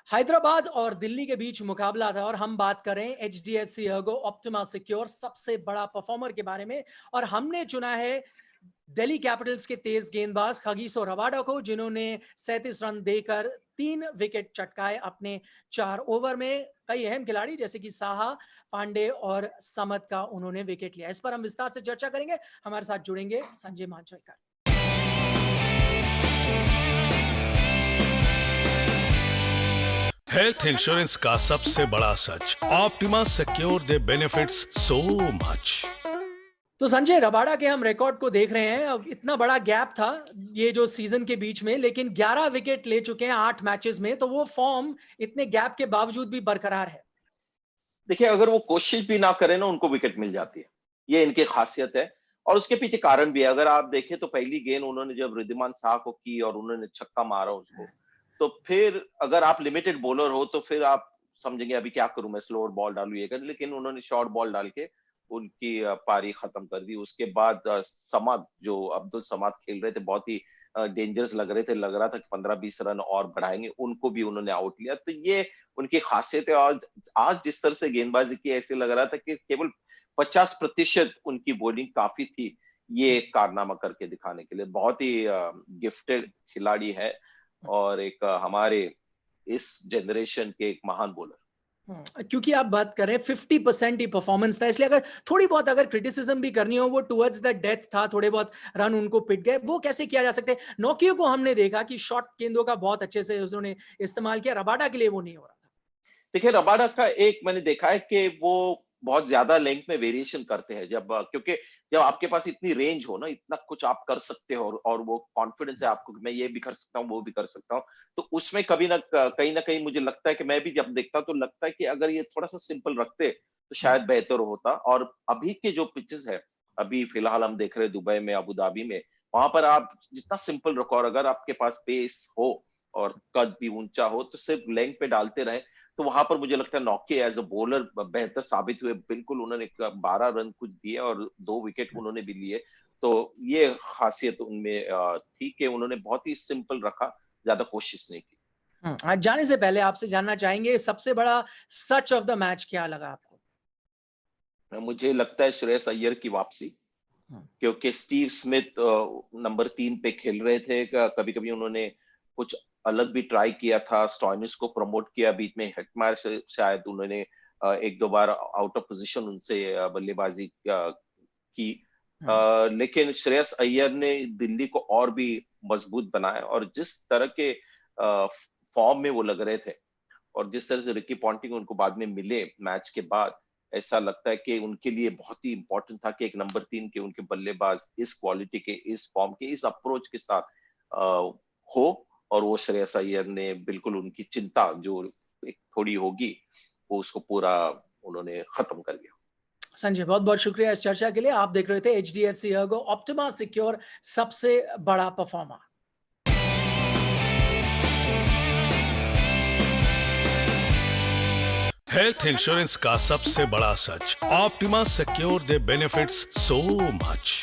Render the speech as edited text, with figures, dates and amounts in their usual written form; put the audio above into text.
हैदराबाद और दिल्ली के बीच मुकाबला था और हम बात कर रहे हैं एचडीएफसी अर्गो ऑप्टिमा सिक्योर सबसे बड़ा परफॉर्मर के बारे में। और हमने चुना है दिल्ली कैपिटल्स के तेज गेंदबाज खगीसो रबाडा को, जिन्होंने 37 रन देकर 3 विकेट चटकाए अपने 4 ओवर में। कई अहम खिलाड़ी जैसे कि साहा, पांडे और समत का उन्होंने विकेट लिया। इस पर हम विस्तार से चर्चा करेंगे। हमारे साथ जुड़ेंगे संजय मांजरेकर। हेल्थ इंश्योरेंस का सबसे बड़ा सच, ऑप्टिमा सिक्योर दे बेनिफिट्स सो मच। तो संजय, रबाडा के हम रिकॉर्ड को देख रहे हैं। अब इतना बड़ा गैप था ये जो सीजन के बीच में, लेकिन 11 विकेट ले चुके हैं 8 मैचेस में। तो वो फॉर्म इतने गैप के बावजूद भी बरकरार है। देखिए, अगर वो कोशिश भी ना करें ना, उनको विकेट मिल जाती है। ये इनकी खासियत है और उसके पीछे कारण भी है। अगर आप देखें तो पहली गेंद उन्होंने जब रिद्धिमान शाह को की और उन्होंने छक्का मारा उसको, तो फिर अगर आप लिमिटेड बॉलर हो तो फिर आप समझेंगे अभी क्या करूं मैं, स्लोअर बॉल डालूं ये कर, लेकिन उन्होंने शॉर्ट बॉल डाल के उनकी पारी खत्म कर दी। उसके बाद समाद, जो अब्दुल समाद खेल रहे थे, बहुत ही डेंजरस लग रहे थे। लग रहा था कि 15-20 रन और बढ़ाएंगे, उनको भी उन्होंने आउट लिया। तो ये उनकी खासियत है। आज आज जिस तरह से गेंदबाजी की, ऐसे लग रहा था कि केवल 50% उनकी बॉलिंग काफी थी ये कारनामा करके दिखाने के लिए। बहुत ही गिफ्टेड खिलाड़ी है और एक हमारे इस जनरेशन के एक महान बॉलर। क्योंकि आप बात कर रहे हैं 50% ही परफॉर्मेंस था, इसलिए अगर थोड़ी बहुत अगर क्रिटिसिज्म भी करनी हो, वो टुवर्ड्स द डेथ था। थोड़े बहुत रन उनको पिट गए, वो कैसे किया जा सकते हैं। नोकियो को हमने देखा कि शॉर्ट गेंदों का बहुत अच्छे से उन्होंने इस्तेमाल किया। रबाडा के लिए वो नहीं हो रहा था। देखिए, रबाडा का एक मैंने देखा है कि वो बहुत ज्यादा लेंथ में वेरिएशन करते हैं। क्योंकि जब आपके पास इतनी रेंज हो ना, इतना कुछ आप कर सकते हो और वो कॉन्फिडेंस है आपको कि मैं ये भी कर सकता हूँ, वो भी कर सकता हूँ, तो उसमें कहीं ना कहीं मुझे लगता है कि मैं भी जब देखता हूँ तो लगता है कि अगर ये थोड़ा सा सिंपल रखते तो शायद बेहतर होता। और अभी के जो पिचेस है, अभी फिलहाल हम देख रहे हैं दुबई में, अबू धाबी में, वहां पर आप जितना सिंपल रखो और अगर आपके पास पेस हो और कद भी ऊंचा हो तो सिर्फ लेंथ पे डालते रहे, तो वहां पर मुझे लगता है नौके एज अ बॉलर बेहतर साबित हुए। बिल्कुल उन्होंने 12 रन कुछ दिए और 2 विकेट उन्होंने भी लिए। तो ये खासियत उनमें थी कि उन्होंने बहुत ही सिंपल रखा, ज्यादा कोशिश नहीं की। आज जाने से पहले आपसे जानना चाहेंगे, सबसे बड़ा सच ऑफ द मैच क्या लगा आपको। मुझे लगता है श्रेयस अय्यर की वापसी, क्योंकि स्टीव स्मिथ नंबर 3 पे खेल रहे थे। कभी कभी उन्होंने कुछ अलग भी ट्राई किया था, स्टॉइनिस को प्रमोट किया बीच में, हेटमायर से शायद उन्होंने 1-2 बार आउट ऑफ पोजीशन उनसे बल्लेबाजी की। लेकिन श्रेयस अय्यर ने दिल्ली को और भी मजबूत बनाया और जिस तरह के फॉर्म में वो लग रहे थे और जिस तरह से रिकी पॉन्टिंग उनको बाद में मिले मैच के बाद, ऐसा लगता है कि उनके लिए बहुत ही इंपॉर्टेंट था कि एक नंबर 3 के उनके बल्लेबाज इस क्वालिटी के, इस फॉर्म के, इस अप्रोच के साथ हो। और वो श्रेयस अय्यर ने बिल्कुल उनकी चिंता जो एक थोड़ी होगी, वो उसको पूरा उन्होंने खत्म कर दिया। संजय, बहुत बहुत शुक्रिया इस चर्चा के लिए। आप देख रहे थे एचडीएफसी अर्गो ऑप्टिमा सिक्योर सबसे बड़ा परफॉर्मर। हेल्थ इंश्योरेंस का सबसे बड़ा सच, ऑप्टिमा सिक्योर दे बेनिफिट्स सो मच।